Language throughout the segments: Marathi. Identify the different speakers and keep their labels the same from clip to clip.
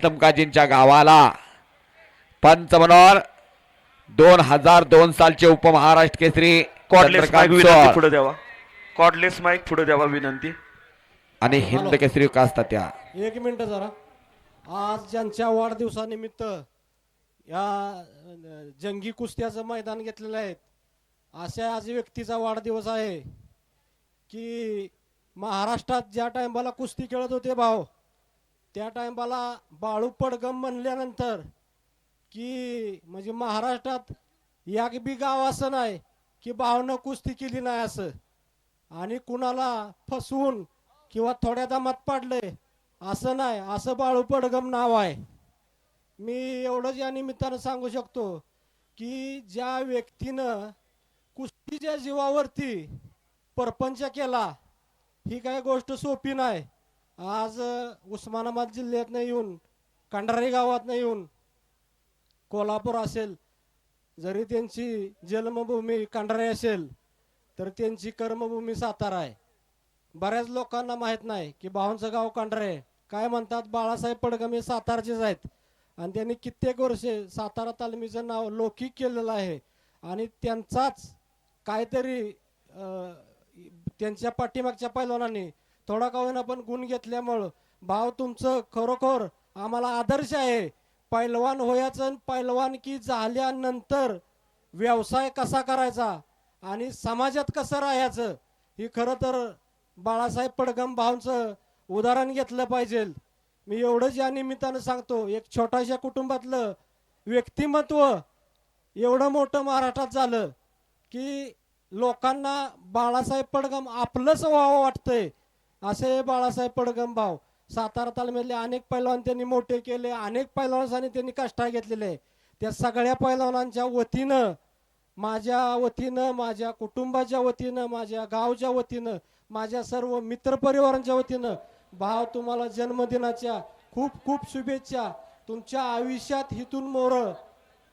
Speaker 1: तमकाजींच्या गावाला पंच म्हणून 2002 सालचे उपमहाराष्ट्र केसरी
Speaker 2: कॉर्डलेस माईक विनंती पुढे द्यावा. कॉर्डलेस माईक पुढे द्यावा विनंती.
Speaker 1: आणि हिंद केसरी विकास तात्या.
Speaker 3: एक मिनिट जरा. आज ज्यांच्या वाढदिवसानिमित्त या जंगी कुस्त्याचं मैदान घेतलेलं आहे अशा आज व्यक्तीचा वाढदिवस आहे की महाराष्ट्रात ज्या टायमाला कुस्ती खेळत होते भाव त्या टायमाला बाळू पडगम म्हणल्यानंतर की म्हणजे महाराष्ट्रात एक बी गाव असं नाही की भावनं कुस्ती केली नाही असं आणि कुणाला फसवून किंवा थोड्या दामात पाडले असं नाही. असं बाळू पडगम नाव आहे. मी एवढंच या निमित्तानं सांगू शकतो की ज्या व्यक्तीनं कुस्तीच्या जीवावरती परपंच केला ही काय गोष्ट सोपी नाही. आज उस्मानाबाद जिल्ह्यातनं येऊन कंडारी गावातनं येऊन कोल्हापूर असेल जरी त्यांची जन्मभूमी कंडारी असेल तर त्यांची कर्मभूमी सातारा आहे. बऱ्याच लोकांना माहीत नाही की भावांचं गाव कंडारी आहे. काय म्हणतात बाळासाहेब पडगम हे सातारचेच आहेत आणि त्यांनी कित्येक वर्षे सातारा तालमीचं नाव लौकिक केलेलं आहे आणि त्यांचाच काहीतरी त्यांच्या पाठीमागच्या पैलवानांनी थोडा का होईना पण गुण घेतल्यामुळं भाव तुमचं खरोखर आम्हाला आदर्श आहे. पैलवान होयाचं पैलवान की झाल्यानंतर व्यवसाय कसा करायचा आणि समाजात कसं राहायचं ही खरं तर बाळासाहेब पडगम भावांचं उदाहरण घेतलं पाहिजे. मी एवढंच या निमित्तानं सांगतो. एक छोट्याशा कुटुंबातलं व्यक्तिमत्व एवढं मोठं महाराष्ट्रात झालं की लोकांना बाळासाहेब पडगम आपलंच व्हावं वाटतंय. असे बाळासाहेब पडगम भाव सातारा तालमीतले अनेक पैलवान त्यांनी मोठे केले. अनेक पैलवानांनी त्यांनी कष्ट घेतलेले. त्या सगळ्या पैलवानांच्या वतीनं माझ्या वतीनं माझ्या कुटुंबाच्या वतीनं माझ्या गावच्या वतीनं माझ्या सर्व मित्रपरिवारांच्या वतीनं भाव तुम्हाला जन्मदिनाच्या खूप खूप शुभेच्छा. तुमच्या आयुष्यात हितून मोर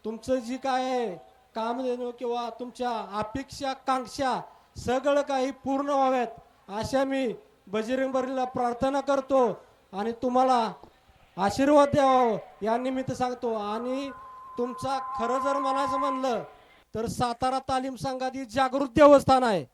Speaker 3: तुमचं जी काय आहे कामधेनू किंवा तुमच्या अपेक्षा कांक्षा सगळं काही पूर्ण व्हाव्यात अशा मी बजरंगबलीला प्रार्थना करतो आणि तुम्हाला आशीर्वाद द्यावा या निमित्त सांगतो. आणि तुमचा खरं जर म्हणायचं म्हणलं तर सातारा तालीम संघात ही जागृत देवस्थान आहे.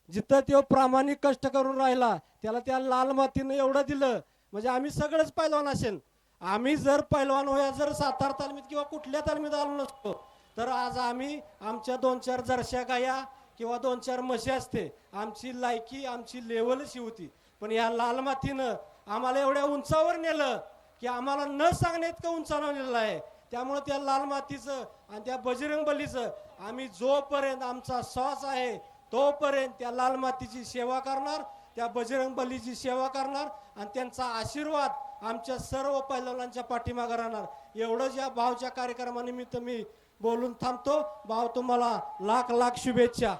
Speaker 3: जिथं तो प्रामाणिक कष्ट करून राहिला त्याला त्या लाल मातीनं एवढं दिलं म्हणजे आम्ही सगळंच पैलवान असेल. आम्ही जर पैलवान होया जर सातारा तालमीत किंवा कुठल्या तालमीत आलो नसतो तर आज आम्ही आमच्या 2-4 जर्श्या गाया किंवा 2-4 म्हशी असते. आमची लायकी आमची लेवलच होती. पण या लाल मातीनं आम्हाला एवढ्या उंचावर नेलं की आम्हाला न सांगण्या इतकं उंचावर नेलेलं आहे. त्यामुळे त्या लाल मातीचं आणि त्या बजरंगबलीचं आम्ही जोपर्यंत आमचा श्वास आहे तोपर्यंत त्या लाल मातीची सेवा करणार, त्या बजरंगबलीची सेवा करणार आणि त्यांचा आशीर्वाद आमच्या सर्व पैलवानांच्या पाठीमागे राहणार. एवढंच या भावच्या कार्यक्रमानिमित्त मी बोलून थांबतो. भाव तुम्हाला लाख लाख शुभेच्छा.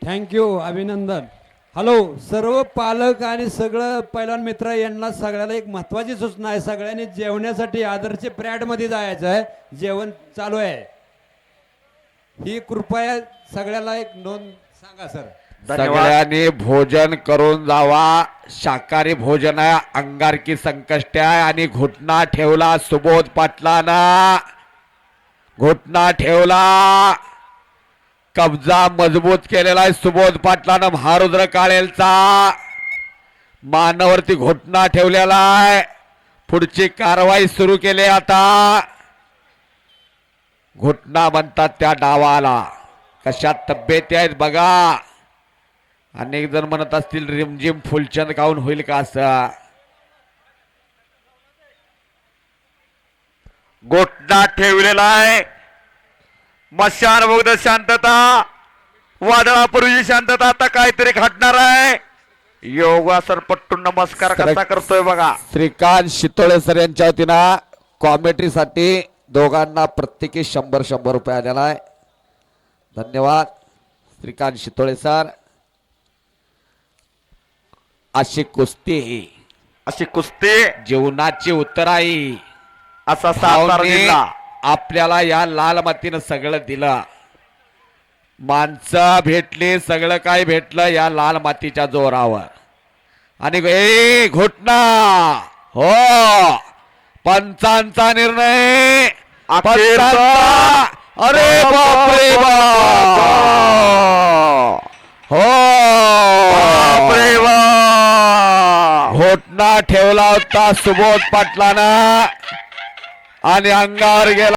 Speaker 4: थँक्यू, अभिनंदन. हॅलो सर्व पालक आणि सगळं पैलवान मित्र यांना सगळ्याला एक महत्वाची सूचना आहे. सगळ्यांनी जेवण्यासाठी आदर्श पॅड मध्ये जायचं आहे. जेवण चालू आहे ही कृपया सगळ्याला एक नोंद सांगा सर.
Speaker 1: सगळ्यांनी भोजन करून जावा. शाकाहारी भोजन आहे. अंगारकी संकष्ट आहे आणि घुटना ठेवला सुबोध पाटलाना घुटना ठेवला. कब्जा मजबूत केलेला आहे सुबोध पाटलानं महारुद्र काळेलचा. मानावरती घुटना ठेवलेला आहे. पुढची कारवाई सुरू केली. आता घुटना म्हणतात त्या डावाला. कशा तब्येती आहेत बघा. अनेक जण म्हणत असतील रिमझिम फुलचंद खाऊन होईल का असं.
Speaker 2: घोटना ठेवलेला आहे. मशान वगद शांतता वादळापूर्वी शांतता आता काहीतरी घडणार आहे. योगासन पट्टू नमस्कार कसा करतोय बघा.
Speaker 1: श्रीकांत शितोळे सर यांच्या वतीनं कॉमेंट्रीसाठी दोघांना प्रत्येकी 100 रुपये आलेला आहे. धन्यवाद श्रीकांत शितोळे सर. अशी कुस्ती जीवनाची उत्तराई
Speaker 2: असा सातारा जिल्हा
Speaker 1: आपल्याला या लाल मातीनं सगळं दिलं. माणसं भेटली सगळं काय भेटलं या लाल मातीच्या जोरावर. आणि घुटना हो पंचांचा निर्णय
Speaker 2: अखेरचा.
Speaker 1: पंचांचा. अरे बापरे बाप. हो
Speaker 2: बापरे बाप.
Speaker 1: घोटना ठेवला होता सुबोध पाटलानं आणि अंगावर गेला